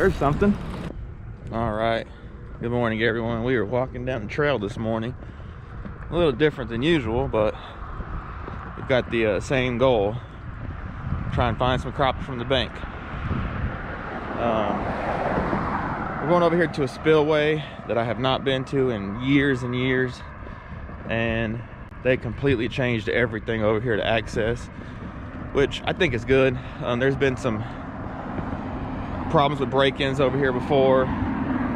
there's something. All right, good morning everyone. We are walking down the trail this morning. A little different than usual, but we've got the same goal. Try and find some crappie from the bank. We're going over here to a spillway that I have not been to in years and years, and they completely changed everything over here to access, which I think is good. There's been some problems with break-ins over here before,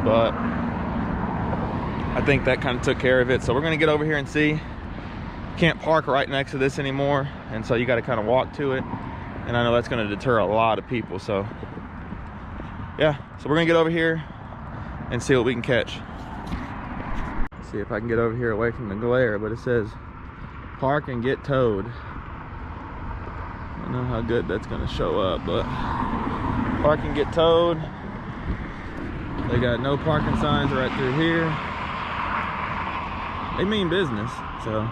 but I think that kind of took care of it. So we're going to get over here and see. Can't park right next to this anymore, and so you got to kind of walk to it, and I know that's going to deter a lot of people. So yeah, so we're gonna get over here and see what we can catch. See if I can get over here away from the glare, but it says park and get towed. I don't know how good that's gonna show up, but park and get towed. They got no parking signs right through here. They mean business, so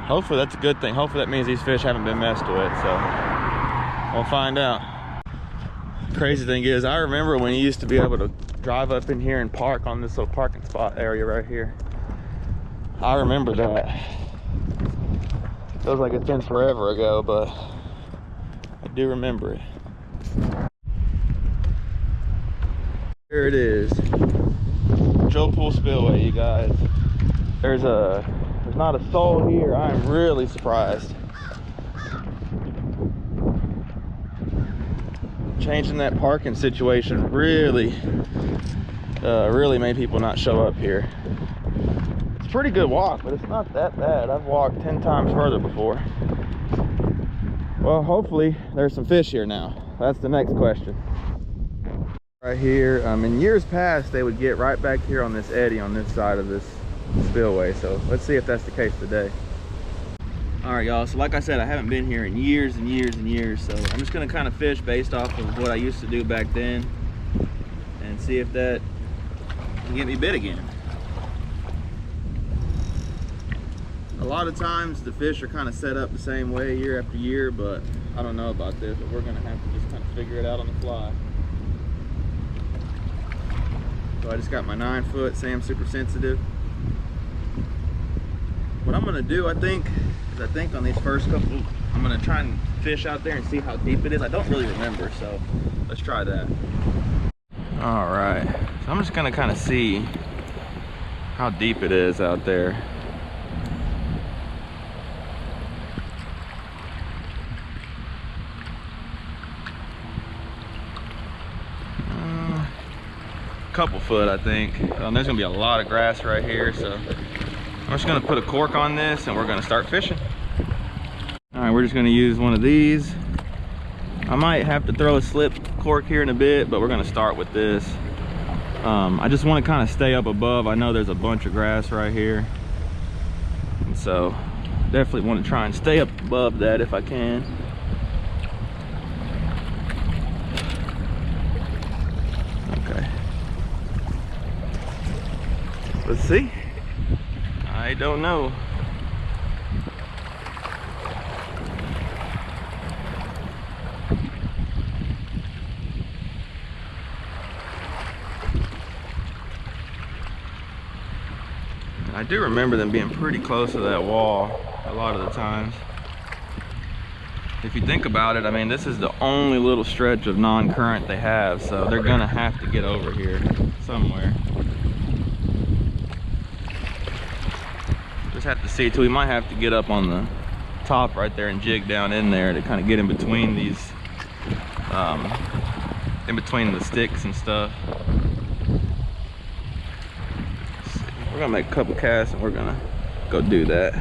hopefully that's a good thing. Hopefully that means these fish haven't been messed with, so we'll find out. Crazy thing is, I remember when you used to be able to drive up in here and park on this little parking spot area right here. I remember that. Feels like it's been forever ago, but I do remember it. Here it is, Joe Pool Spillway, you guys. There's not a soul here. I'm really surprised. Changing that parking situation really made people not show up here. It's a pretty good walk, but it's not that bad. I've walked 10 times further before. Well, hopefully there's some fish here now. That's the next question. Right here, in years past, they would get right back here on this eddy on this side of this spillway. So let's see if that's the case today. All right, y'all, so like I said, I haven't been here in years and years and years, so I'm just gonna kind of fish based off of what I used to do back then and see if that can get me bit again. A lot of times the fish are kind of set up the same way year after year, but I don't know about this, but we're gonna have to just kind of figure it out on the fly. So I just got my 9-foot Sam Super Sensitive. What I'm gonna do, I think on these first couple, I'm gonna try and fish out there and see how deep it is. I don't really remember, so let's try that. All right, so I'm just gonna kind of see how deep it is out there. Couple foot, I think. There's gonna be a lot of grass right here, so I'm just gonna put a cork on this and we're gonna start fishing. All right, we're just gonna use one of these. I might have to throw a slip cork here in a bit, but we're gonna start with this. I just want to kind of stay up above. I know there's a bunch of grass right here, and so definitely want to try and stay up above that if I can. Okay, let's see. I don't know. I do remember them being pretty close to that wall a lot of the times. If you think about it, I mean, this is the only little stretch of non-current they have, so they're gonna have to get over here somewhere. Just have to see too. We might have to get up on the top right there and jig down in there to kind of get in between these, in between the sticks and stuff. We're gonna make a couple casts and we're gonna go do that.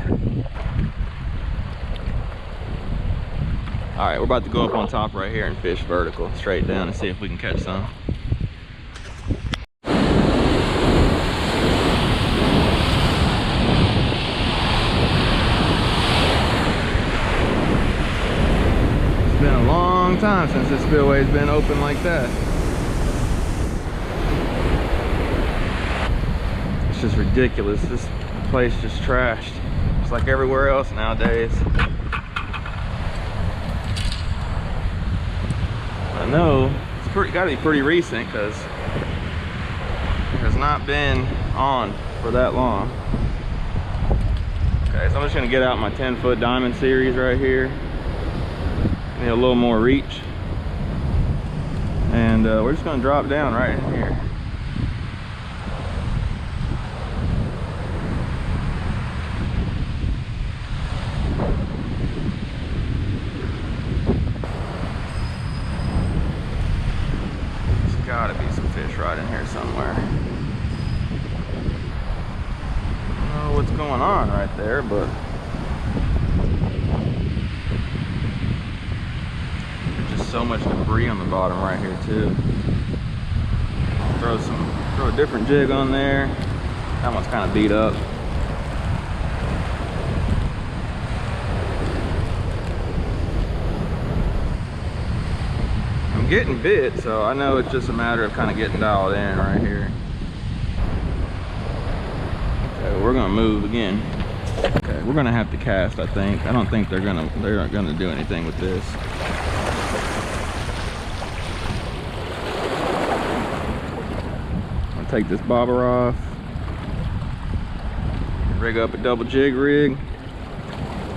All right, we're about to go up on top right here and fish vertical straight down and see if we can catch some. It's been a long time since this spillway's been open like that. It's just ridiculous. This place just trashed. It's like everywhere else nowadays. I know it's gotta be pretty recent because it has not been on for that long. Okay, so I'm just gonna get out my 10-foot diamond series right here. Need a little more reach. And we're just gonna drop down right in here. There's gotta be some fish right in here somewhere. I don't know what's going on right there, but so much debris on the bottom right here too. Throw a different jig on there. That one's kind of beat up. I'm getting bit, so I know it's just a matter of kind of getting dialed in right here. Okay, we're gonna move again. Okay, we're gonna have to cast, I think. I don't think they're not gonna do anything with this. Take this bobber off, rig up a double jig rig.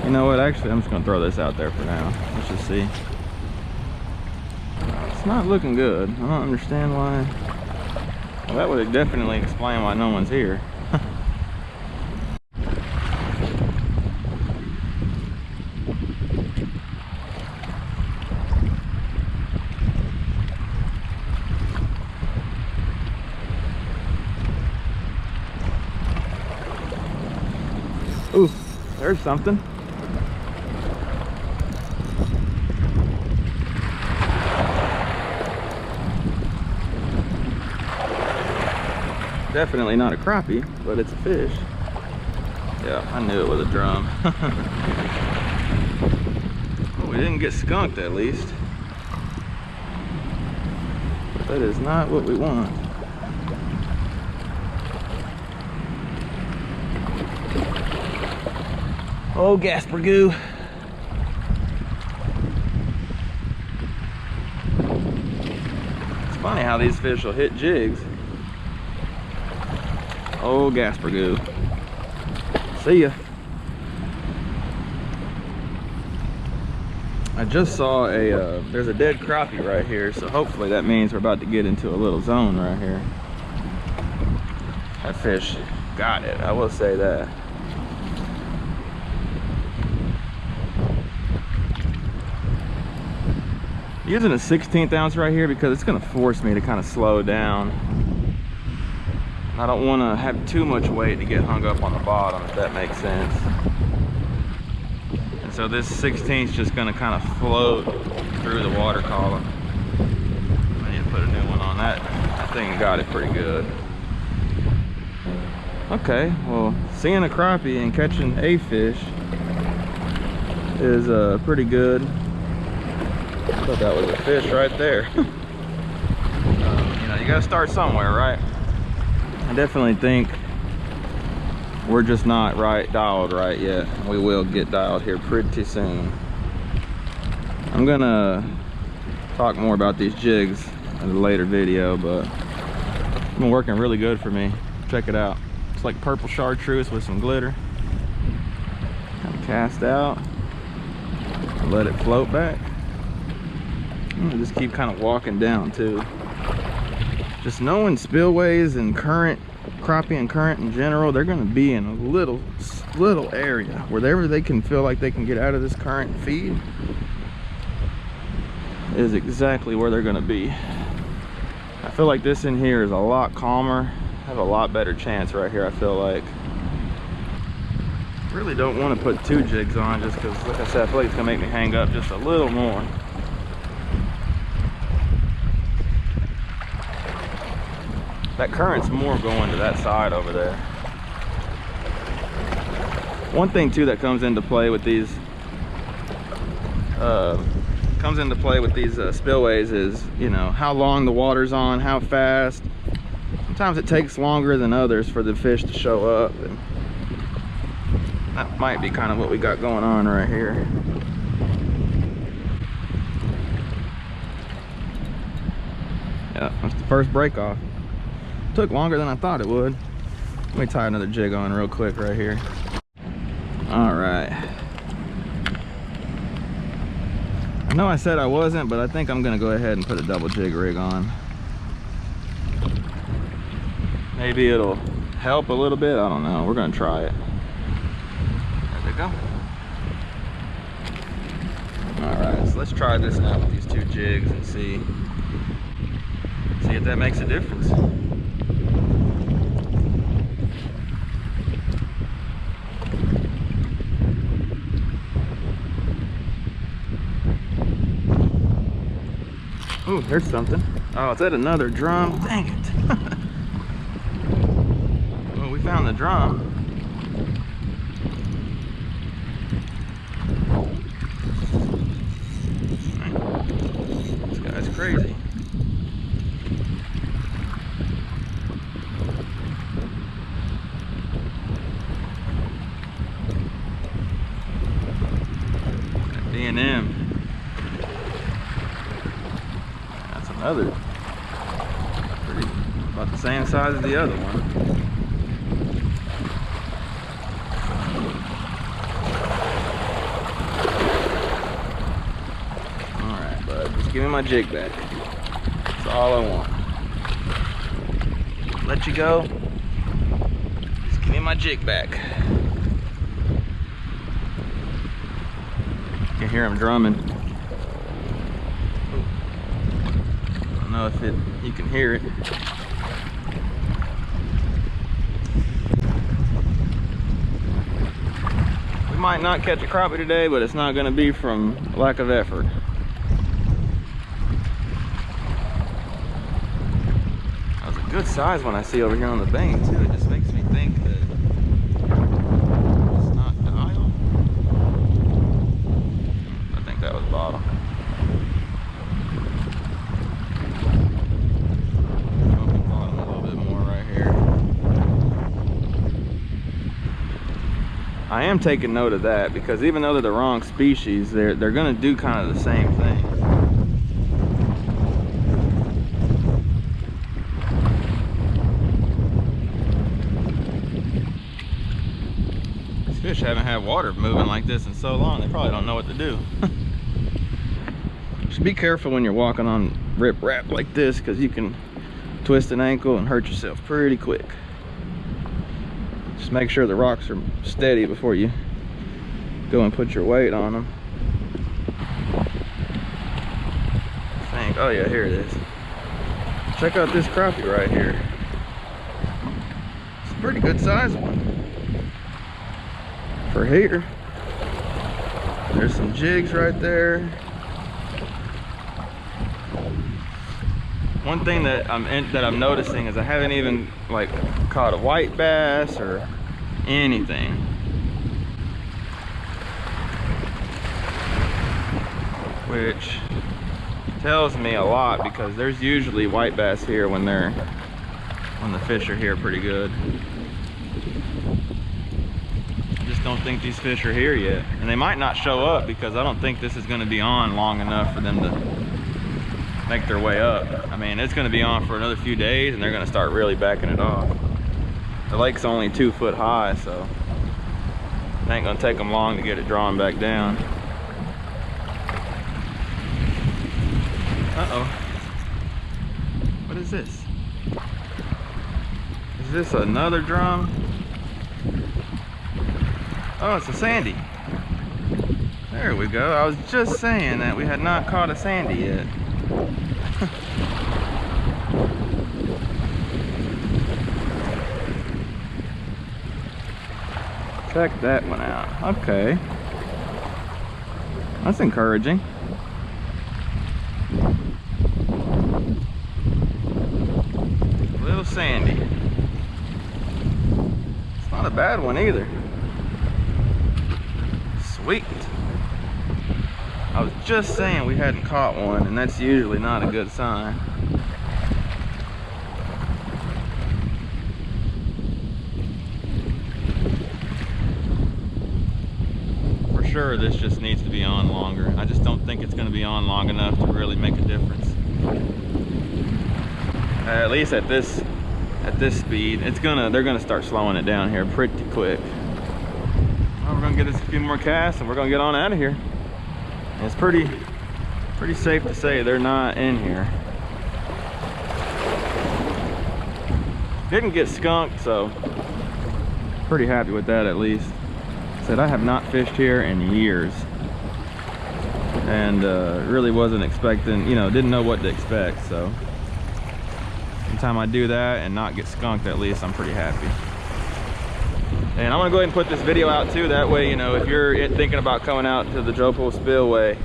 You know what, actually I'm just gonna throw this out there for now. Let's just see. It's not looking good. I don't understand why. Well, that would definitely explain why no one's here. Ooh, there's something. Definitely not a crappie, but it's a fish. Yeah, I knew it was a drum. Oh, we didn't get skunked at least. But that is not what we want. Oh, Gasper goo. It's funny how these fish will hit jigs. Oh, Gasper goo. See ya. I just saw there's a dead crappie right here, so hopefully that means we're about to get into a little zone right here. That fish got it, I will say that. Using a 1/16 ounce right here because it's going to force me to kind of slow down. I don't want to have too much weight to get hung up on the bottom, if that makes sense. And so this 16 is just going to kind of float through the water column. I need to put a new one on that. That thing got it pretty good. Okay, well, seeing a crappie and catching a fish is pretty good. I thought that was a fish right there. You know, you gotta start somewhere, right? I definitely think we're just not dialed right yet. We will get dialed here pretty soon. I'm gonna talk more about these jigs in a later video, but it's been working really good for me. Check it out. It's like purple chartreuse with some glitter. Kind of cast out, let it float back. I'm gonna just keep kind of walking down too. Just knowing spillways and current, crappie and current in general, they're gonna be in a little area wherever they can feel like they can get out of this current and feed is exactly where they're gonna be. I feel like this in here is a lot calmer. I have a lot better chance right here, I feel like. Really don't want to put 2 jigs on just because, like I said, I feel like it's gonna make me hang up just a little more. That current's more going to that side over there. One thing too that comes into play with these spillways is, you know, how long the water's on, how fast. Sometimes it takes longer than others for the fish to show up, and that might be kind of what we got going on right here. Yeah, that's the first break off. Took longer than I thought it would. Let me tie another jig on real quick right here. All right. I know I said I wasn't, but I think I'm gonna go ahead and put a double jig rig on. Maybe it'll help a little bit, I don't know. We're gonna try it. There they go. All right, so let's try this out with these two jigs and see if that makes a difference. Ooh, there's something. Oh, it's at another drum. Dang it. Well, we found the drum. This guy's crazy. D&M. That's another. Pretty about the same size as the other one. Alright, bud. Just give me my jig back. That's all I want. Let you go. Just give me my jig back. You can hear him drumming. I don't know if you can hear it. We might not catch a crappie today, but it's not going to be from lack of effort. That was a good size one I see over here on the bank too. It just makes me think that it's not dialed. I think that was bottom. Bottom a little bit more right here. I am taking note of that because even though they're the wrong species, they're going to do kind of the same thing. These fish haven't had water moving like this in so long, they probably don't know what to do. Just be careful when you're walking on rip-rap like this because you can twist an ankle and hurt yourself pretty quick. Just make sure the rocks are steady before you go and put your weight on them. Oh yeah, here it is. Check out this crappie right here. It's a pretty good size one. For here. There's some jigs right there. One thing that I'm noticing is I haven't even like caught a white bass or anything. Which tells me a lot because there's usually white bass here when the fish are here pretty good. I just don't think these fish are here yet. And they might not show up because I don't think this is going to be on long enough for them to make their way up. I mean, it's going to be on for another few days and they're going to start really backing it off. The lake's only 2 foot high, so it ain't going to take them long to get it drawn back down. Uh-oh. What is this? Is this another drum? Oh, it's a sandy. There we go. I was just saying that we had not caught a sandy yet. Check that one out. Okay. That's encouraging. Little sandy. It's not a bad one either. Sweet. I was just saying we hadn't caught one, and that's usually not a good sign. For sure, this just needs to be on longer. I just don't think it's going to be on long enough to really make a difference. At least at this speed, they're gonna start slowing it down here pretty quick. Well, we're gonna get us a few more casts and we're gonna get on out of here. And it's pretty safe to say they're not in here. Didn't get skunked, so pretty happy with that at least. Said I have not fished here in years, and really wasn't expecting, you know, didn't know what to expect. So anytime I do that and not get skunked, at least I'm pretty happy. And I'm gonna go ahead and put this video out too, that way, you know, if you're thinking about coming out to the Joe Pool Spillway,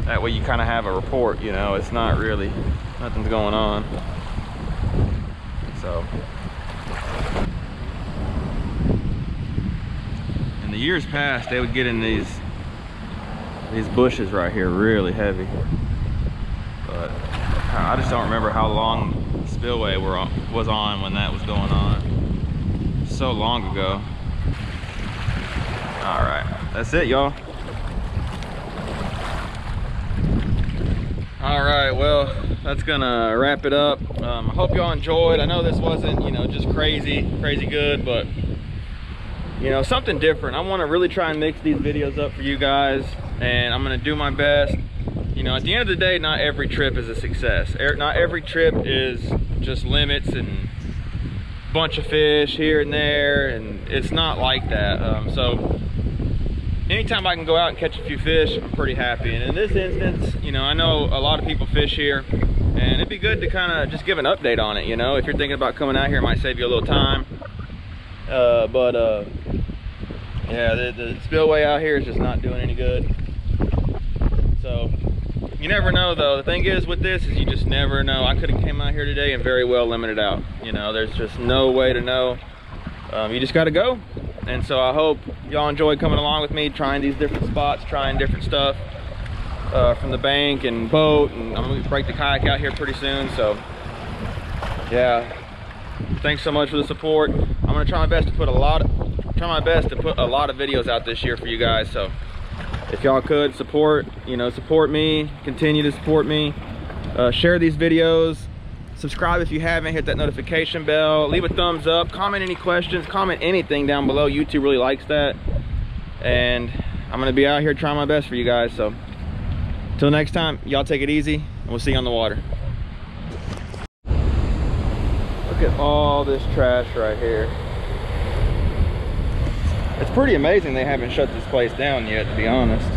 that way you kind of have a report, you know, it's not really, nothing's going on. So in the years past, they would get in these bushes right here really heavy, but I just don't remember how long the spillway was on when that was going on. So long ago. All right, that's it, y'all. All right, well, that's gonna wrap it up. I hope y'all enjoyed. I know this wasn't, you know, just crazy good, but you know, something different. I want to really try and mix these videos up for you guys, and I'm gonna do my best. You know, at the end of the day, not every trip is a success. Not every trip is just limits and bunch of fish here and there, and it's not like that. So anytime I can go out and catch a few fish, I'm pretty happy. And in this instance, you know, I know a lot of people fish here, and it'd be good to kind of just give an update on it. You know, if you're thinking about coming out here, it might save you a little time. Yeah, the spillway out here is just not doing any good. So you never know, though. The thing is with this is you just never know. I could have came out here today and very well limited out. You know, there's just no way to know. You just got to go. And so I hope y'all enjoyed coming along with me, trying these different spots, trying different stuff from the bank and boat. And I'm gonna break the kayak out here pretty soon. So yeah, thanks so much for the support. I'm gonna try my best to put a lot of videos out this year for you guys. So if y'all could support me, continue to support me, share these videos, subscribe if you haven't, hit that notification bell, leave a thumbs up, comment any questions, comment anything down below. YouTube really likes that. And I'm gonna be out here trying my best for you guys. So till next time, y'all take it easy, and we'll see you on the water. Look at all this trash right here. It's pretty amazing they haven't shut this place down yet, to be honest.